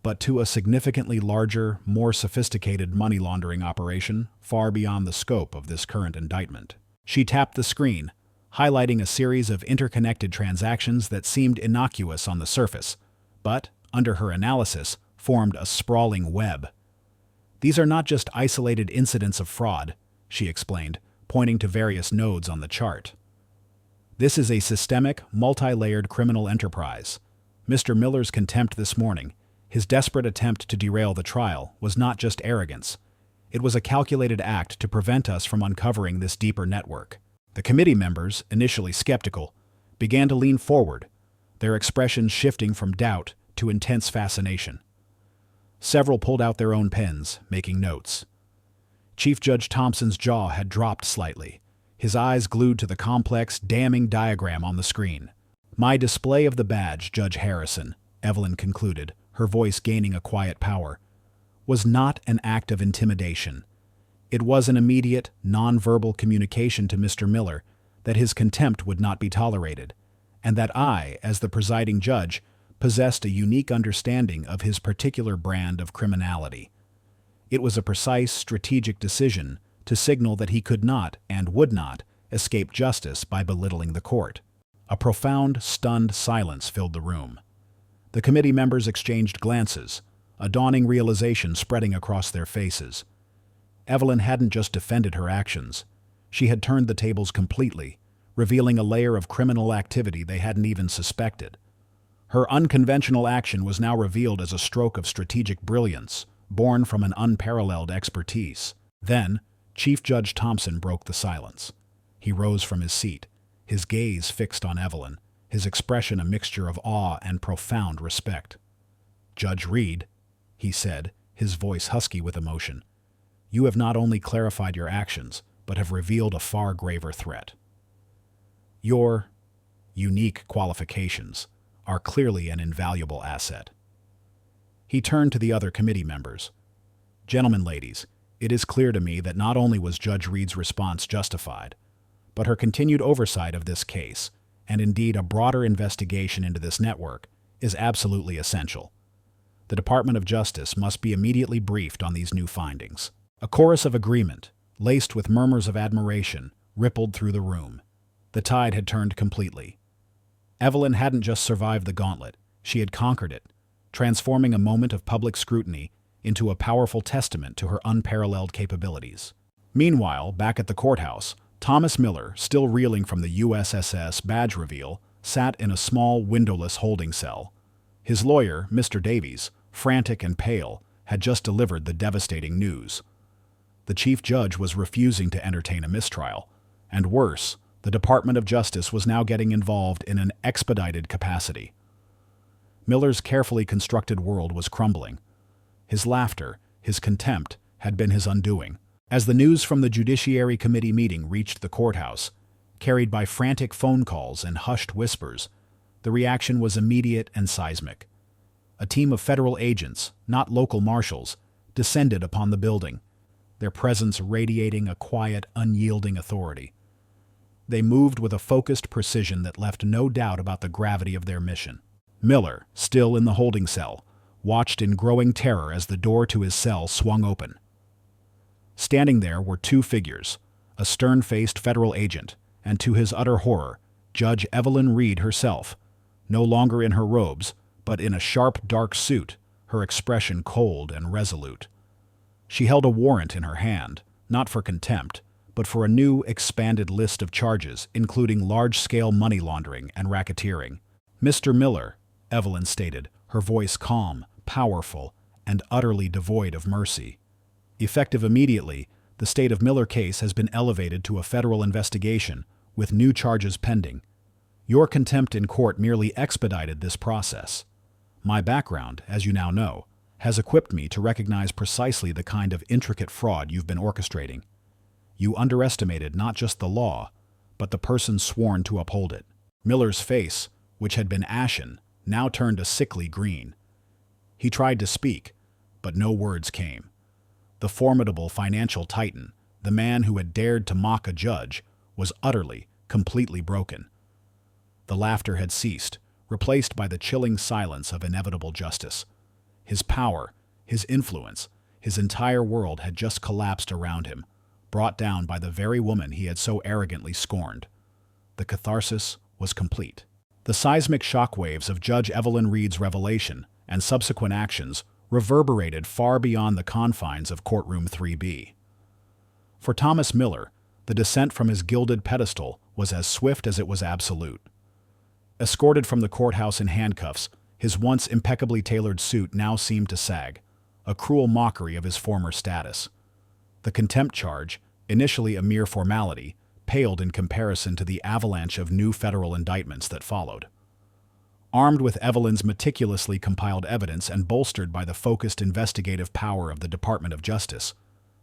Speaker 1: but to a significantly larger, more sophisticated money laundering operation far beyond the scope of this current indictment. She tapped the screen, highlighting a series of interconnected transactions that seemed innocuous on the surface, but, under her analysis, formed a sprawling web. These are not just isolated incidents of fraud, she explained, pointing to various nodes on the chart. This is a systemic, multi-layered criminal enterprise. Mr. Miller's contempt this morning, his desperate attempt to derail the trial, was not just arrogance. It was a calculated act to prevent us from uncovering this deeper network. The committee members, initially skeptical, began to lean forward, their expressions shifting from doubt to intense fascination. Several pulled out their own pens, making notes. Chief Judge Thompson's jaw had dropped slightly, his eyes glued to the complex, damning diagram on the screen. My display of the badge, Judge Harrison, Evelyn concluded, her voice gaining a quiet power, was not an act of intimidation. It was an immediate, nonverbal communication to Mr. Miller that his contempt would not be tolerated, and that I, as the presiding judge, possessed a unique understanding of his particular brand of criminality. It was a precise, strategic decision to signal that he could not and would not escape justice by belittling the court. A profound, stunned silence filled the room. The committee members exchanged glances, a dawning realization spreading across their faces. Evelyn hadn't just defended her actions. She had turned the tables completely, revealing a layer of criminal activity they hadn't even suspected. Her unconventional action was now revealed as a stroke of strategic brilliance, born from an unparalleled expertise. Then, Chief Judge Thompson broke the silence. He rose from his seat, his gaze fixed on Evelyn, his expression a mixture of awe and profound respect. "Judge Reed," he said, his voice husky with emotion, "you have not only clarified your actions, but have revealed a far graver threat. Your unique qualifications are clearly an invaluable asset." He turned to the other committee members. "Gentlemen, ladies, it is clear to me that not only was Judge Reed's response justified, but her continued oversight of this case, and indeed a broader investigation into this network, is absolutely essential. The Department of Justice must be immediately briefed on these new findings." A chorus of agreement, laced with murmurs of admiration, rippled through the room. The tide had turned completely. Evelyn hadn't just survived the gauntlet, she had conquered it, transforming a moment of public scrutiny into a powerful testament to her unparalleled capabilities. Meanwhile, back at the courthouse, Thomas Miller, still reeling from the USSS badge reveal, sat in a small, windowless holding cell. His lawyer, Mr. Davies, frantic and pale, had just delivered the devastating news. The chief judge was refusing to entertain a mistrial, and worse, the Department of Justice was now getting involved in an expedited capacity. Miller's carefully constructed world was crumbling. His laughter, his contempt, had been his undoing. As the news from the Judiciary Committee meeting reached the courthouse, carried by frantic phone calls and hushed whispers, the reaction was immediate and seismic. A team of federal agents, not local marshals, descended upon the building, their presence radiating a quiet, unyielding authority. They moved with a focused precision that left no doubt about the gravity of their mission. Miller, still in the holding cell, watched in growing terror as the door to his cell swung open. Standing there were two figures, a stern-faced federal agent, and to his utter horror, Judge Evelyn Reed herself, no longer in her robes, but in a sharp, dark suit, her expression cold and resolute. She held a warrant in her hand, not for contempt, but for a new, expanded list of charges, including large-scale money laundering and racketeering. "Mr. Miller," Evelyn stated, her voice calm, powerful, and utterly devoid of mercy. "Effective immediately, the state of Miller case has been elevated to a federal investigation, with new charges pending. Your contempt in court merely expedited this process. My background, as you now know, has equipped me to recognize precisely the kind of intricate fraud you've been orchestrating. You underestimated not just the law, but the person sworn to uphold it." Miller's face, which had been ashen, now turned a sickly green. He tried to speak, but no words came. The formidable financial titan, the man who had dared to mock a judge, was utterly, completely broken. The laughter had ceased, replaced by the chilling silence of inevitable justice. His power, his influence, his entire world had just collapsed around him, brought down by the very woman he had so arrogantly scorned. The catharsis was complete. The seismic shockwaves of Judge Evelyn Reed's revelation and subsequent actions reverberated far beyond the confines of Courtroom 3B. For Thomas Miller, the descent from his gilded pedestal was as swift as it was absolute. Escorted from the courthouse in handcuffs, his once impeccably tailored suit now seemed to sag, a cruel mockery of his former status. The contempt charge, initially a mere formality, paled in comparison to the avalanche of new federal indictments that followed. Armed with Evelyn's meticulously compiled evidence and bolstered by the focused investigative power of the Department of Justice,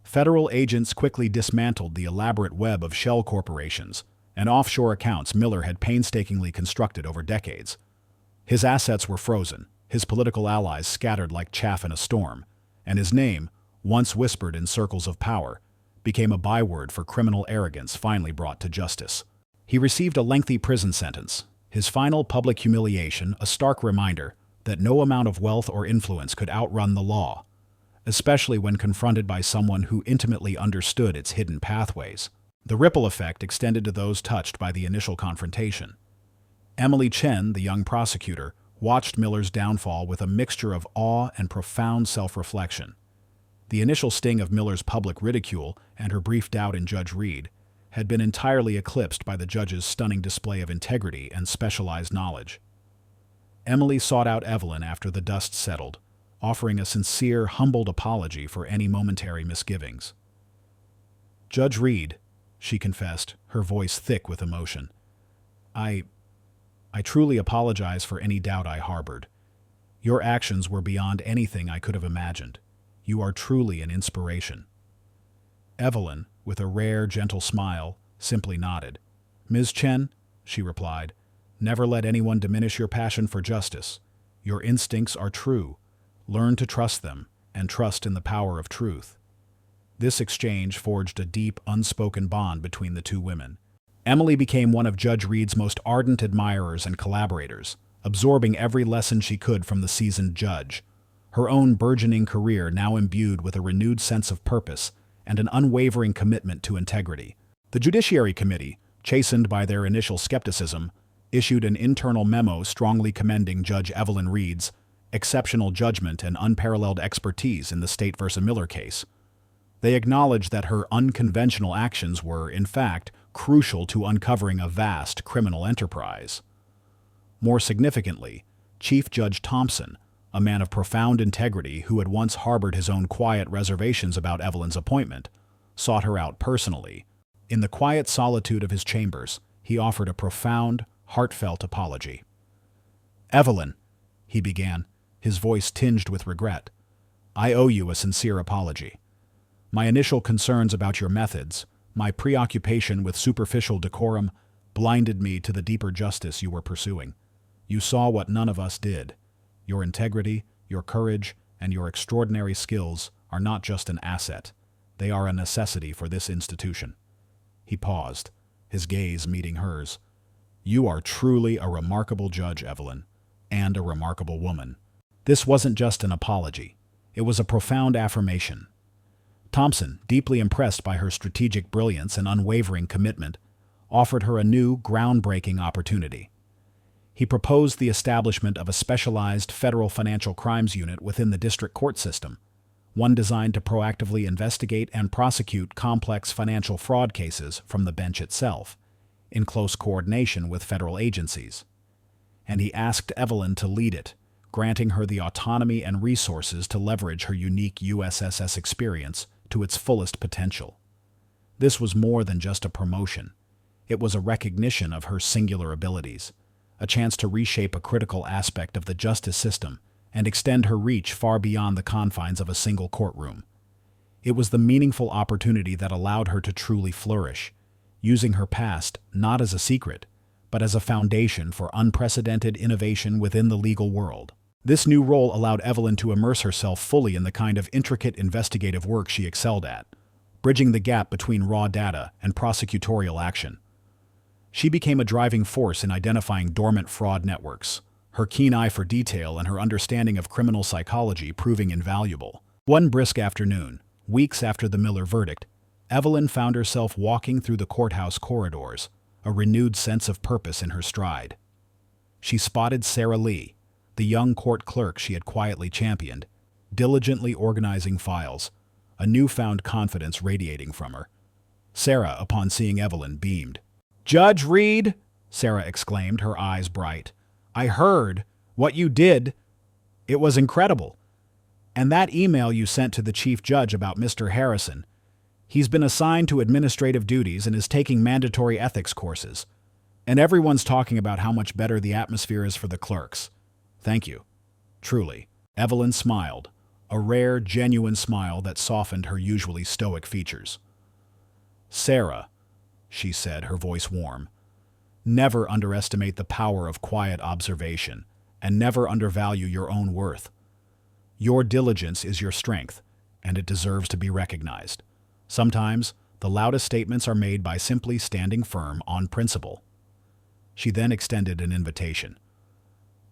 Speaker 1: federal agents quickly dismantled the elaborate web of shell corporations and offshore accounts Miller had painstakingly constructed over decades. His assets were frozen, his political allies scattered like chaff in a storm, and his name, once whispered in circles of power, became a byword for criminal arrogance finally brought to justice. He received a lengthy prison sentence, his final public humiliation a stark reminder that no amount of wealth or influence could outrun the law, especially when confronted by someone who intimately understood its hidden pathways. The ripple effect extended to those touched by the initial confrontation. Emily Chen, the young prosecutor, watched Miller's downfall with a mixture of awe and profound self-reflection. The initial sting of Miller's public ridicule and her brief doubt in Judge Reed had been entirely eclipsed by the judge's stunning display of integrity and specialized knowledge. Emily sought out Evelyn after the dust settled, offering a sincere, humbled apology for any momentary misgivings. Judge Reed, she confessed, her voice thick with emotion. I truly apologize for any doubt I harbored. Your actions were beyond anything I could have imagined. You are truly an inspiration. Evelyn, with a rare, gentle smile, simply nodded. Ms. Chen, she replied, never let anyone diminish your passion for justice. Your instincts are true. Learn to trust them, and trust in the power of truth. This exchange forged a deep, unspoken bond between the two women. Emily became one of Judge Reed's most ardent admirers and collaborators, absorbing every lesson she could from the seasoned judge. Her own burgeoning career now imbued with a renewed sense of purpose and an unwavering commitment to integrity. The Judiciary Committee, chastened by their initial skepticism, issued an internal memo strongly commending Judge Evelyn Reed's exceptional judgment and unparalleled expertise in the State v. Miller case. They acknowledged that her unconventional actions were, in fact, crucial to uncovering a vast criminal enterprise. More significantly, Chief Judge Thompson, a man of profound integrity who had once harbored his own quiet reservations about Evelyn's appointment, sought her out personally. In the quiet solitude of his chambers, he offered a profound, heartfelt apology. Evelyn, he began, his voice tinged with regret, I owe you a sincere apology. My initial concerns about your methods, my preoccupation with superficial decorum, blinded me to the deeper justice you were pursuing. You saw what none of us did. Your integrity, your courage, and your extraordinary skills are not just an asset. They are a necessity for this institution. He paused, his gaze meeting hers. You are truly a remarkable judge, Evelyn, and a remarkable woman. This wasn't just an apology. It was a profound affirmation. Thompson, deeply impressed by her strategic brilliance and unwavering commitment, offered her a new, groundbreaking opportunity. He proposed the establishment of a specialized federal financial crimes unit within the district court system, one designed to proactively investigate and prosecute complex financial fraud cases from the bench itself, in close coordination with federal agencies. And he asked Evelyn to lead it, granting her the autonomy and resources to leverage her unique USSS experience to its fullest potential. This was more than just a promotion. It was a recognition of her singular abilities, a chance to reshape a critical aspect of the justice system and extend her reach far beyond the confines of a single courtroom. It was the meaningful opportunity that allowed her to truly flourish, using her past not as a secret, but as a foundation for unprecedented innovation within the legal world. This new role allowed Evelyn to immerse herself fully in the kind of intricate investigative work she excelled at, bridging the gap between raw data and prosecutorial action. She became a driving force in identifying dormant fraud networks, her keen eye for detail and her understanding of criminal psychology proving invaluable. One brisk afternoon, weeks after the Miller verdict, Evelyn found herself walking through the courthouse corridors, a renewed sense of purpose in her stride. She spotted Sarah Lee, the young court clerk she had quietly championed, diligently organizing files, a newfound confidence radiating from her. Sarah, upon seeing Evelyn, beamed. "Judge Reed," Sarah exclaimed, her eyes bright. "I heard what you did. It was incredible. And that email you sent to the chief judge about Mr. Harrison, he's been assigned to administrative duties and is taking mandatory ethics courses. And everyone's talking about how much better the atmosphere is for the clerks. Thank you. Truly." Evelyn smiled, a rare, genuine smile that softened her usually stoic features. "Sarah," she said, her voice warm, "never underestimate the power of quiet observation, and never undervalue your own worth. Your diligence is your strength, and it deserves to be recognized. Sometimes, the loudest statements are made by simply standing firm on principle." She then extended an invitation.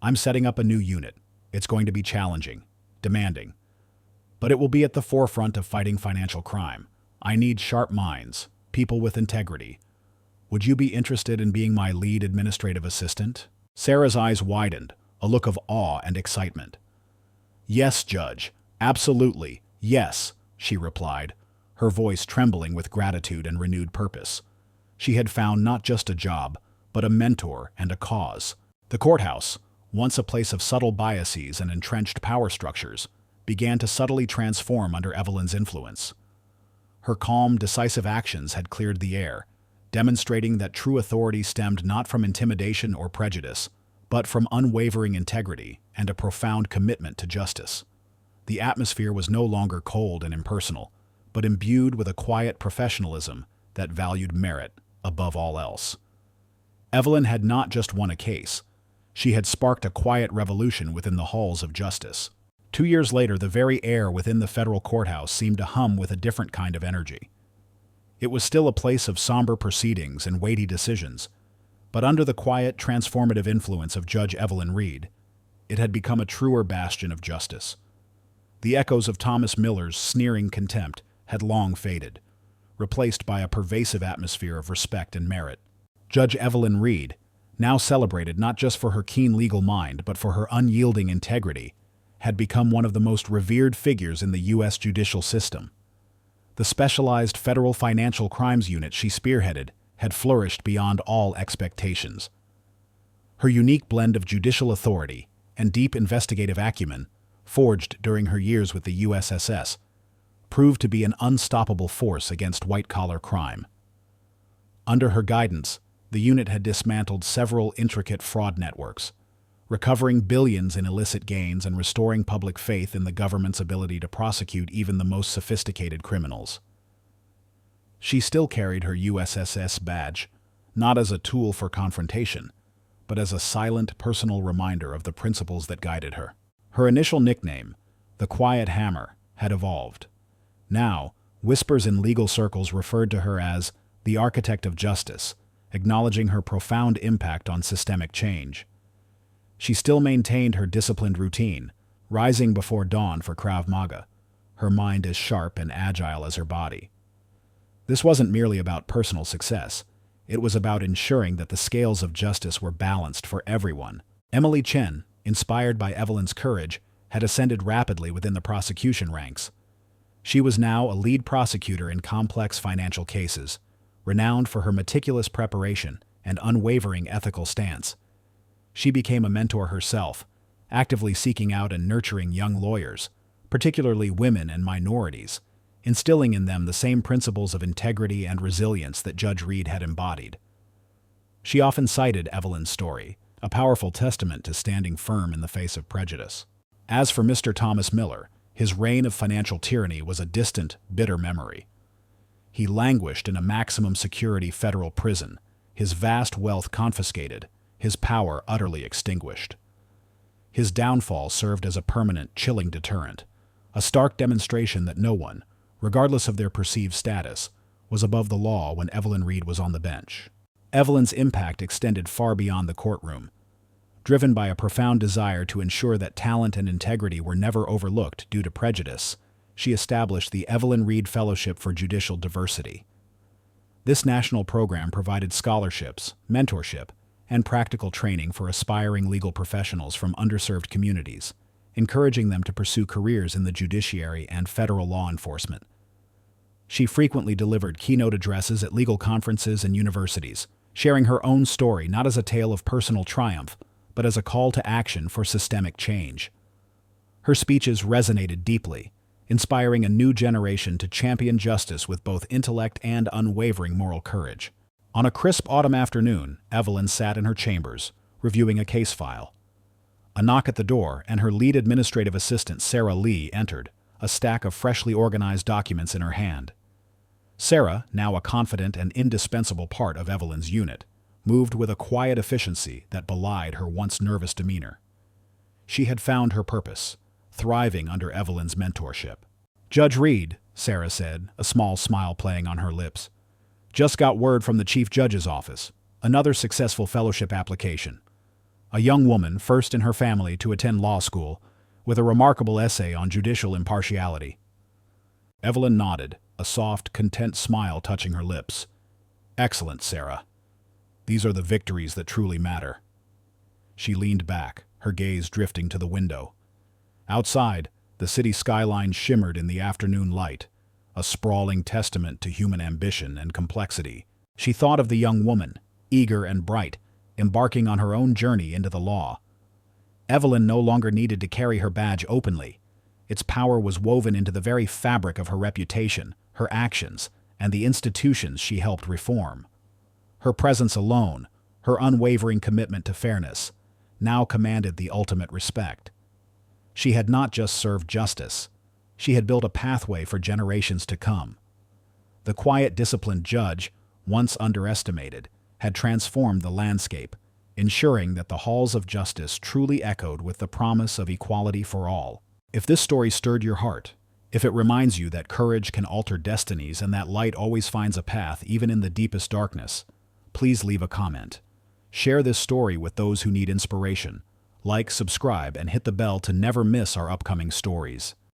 Speaker 1: "I'm setting up a new unit. It's going to be challenging, demanding, but it will be at the forefront of fighting financial crime. I need sharp minds, people with integrity. Would you be interested in being my lead administrative assistant?" Sarah's eyes widened, a look of awe and excitement. "Yes, Judge, absolutely, yes," she replied, her voice trembling with gratitude and renewed purpose. She had found not just a job, but a mentor and a cause. The courthouse, once a place of subtle biases and entrenched power structures, began to subtly transform under Evelyn's influence. Her calm, decisive actions had cleared the air, demonstrating that true authority stemmed not from intimidation or prejudice, but from unwavering integrity and a profound commitment to justice. The atmosphere was no longer cold and impersonal, but imbued with a quiet professionalism that valued merit above all else. Evelyn had not just won a case. She had sparked a quiet revolution within the halls of justice. 2 years later, the very air within the federal courthouse seemed to hum with a different kind of energy. It was still a place of somber proceedings and weighty decisions, but under the quiet, transformative influence of Judge Evelyn Reed, it had become a truer bastion of justice. The echoes of Thomas Miller's sneering contempt had long faded, replaced by a pervasive atmosphere of respect and merit. Judge Evelyn Reed, now celebrated not just for her keen legal mind but for her unyielding integrity, had become one of the most revered figures in the U.S. judicial system. The specialized federal financial crimes unit she spearheaded had flourished beyond all expectations. Her unique blend of judicial authority and deep investigative acumen, forged during her years with the USSS, proved to be an unstoppable force against white-collar crime. Under her guidance, the unit had dismantled several intricate fraud networks, recovering billions in illicit gains and restoring public faith in the government's ability to prosecute even the most sophisticated criminals. She still carried her USSS badge, not as a tool for confrontation, but as a silent, personal reminder of the principles that guided her. Her initial nickname, the Quiet Hammer, had evolved. Now, whispers in legal circles referred to her as the Architect of Justice, acknowledging her profound impact on systemic change. She still maintained her disciplined routine, rising before dawn for Krav Maga, her mind as sharp and agile as her body. This wasn't merely about personal success. It was about ensuring that the scales of justice were balanced for everyone. Emily Chen, inspired by Evelyn's courage, had ascended rapidly within the prosecution ranks. She was now a lead prosecutor in complex financial cases, renowned for her meticulous preparation and unwavering ethical stance. She became a mentor herself, actively seeking out and nurturing young lawyers, particularly women and minorities, instilling in them the same principles of integrity and resilience that Judge Reed had embodied. She often cited Evelyn's story, a powerful testament to standing firm in the face of prejudice. As for Mr. Thomas Miller, his reign of financial tyranny was a distant, bitter memory. He languished in a maximum security federal prison, his vast wealth confiscated, his power utterly extinguished. His downfall served as a permanent, chilling deterrent, a stark demonstration that no one, regardless of their perceived status, was above the law when Evelyn Reed was on the bench. Evelyn's impact extended far beyond the courtroom. Driven by a profound desire to ensure that talent and integrity were never overlooked due to prejudice, she established the Evelyn Reed Fellowship for Judicial Diversity. This national program provided scholarships, mentorship, and practical training for aspiring legal professionals from underserved communities, encouraging them to pursue careers in the judiciary and federal law enforcement. She frequently delivered keynote addresses at legal conferences and universities, sharing her own story not as a tale of personal triumph, but as a call to action for systemic change. Her speeches resonated deeply, inspiring a new generation to champion justice with both intellect and unwavering moral courage. On a crisp autumn afternoon, Evelyn sat in her chambers, reviewing a case file. A knock at the door, and her lead administrative assistant, Sarah Lee, entered, a stack of freshly organized documents in her hand. Sarah, now a confident and indispensable part of Evelyn's unit, moved with a quiet efficiency that belied her once nervous demeanor. She had found her purpose, thriving under Evelyn's mentorship. "Judge Reed," Sarah said, a small smile playing on her lips, "just got word from the Chief Judge's office. Another successful fellowship application. A young woman, first in her family to attend law school, with a remarkable essay on judicial impartiality." Evelyn nodded, a soft, content smile touching her lips. "Excellent, Sarah. These are the victories that truly matter." She leaned back, her gaze drifting to the window. Outside, the city skyline shimmered in the afternoon light, a sprawling testament to human ambition and complexity. She thought of the young woman, eager and bright, embarking on her own journey into the law. Evelyn no longer needed to carry her badge openly. Its power was woven into the very fabric of her reputation, her actions, and the institutions she helped reform. Her presence alone, her unwavering commitment to fairness, now commanded the ultimate respect. She had not just served justice, she had built a pathway for generations to come. The quiet, disciplined judge, once underestimated, had transformed the landscape, ensuring that the halls of justice truly echoed with the promise of equality for all. If this story stirred your heart, if it reminds you that courage can alter destinies and that light always finds a path even in the deepest darkness, please leave a comment. Share this story with those who need inspiration. Like, subscribe, and hit the bell to never miss our upcoming stories.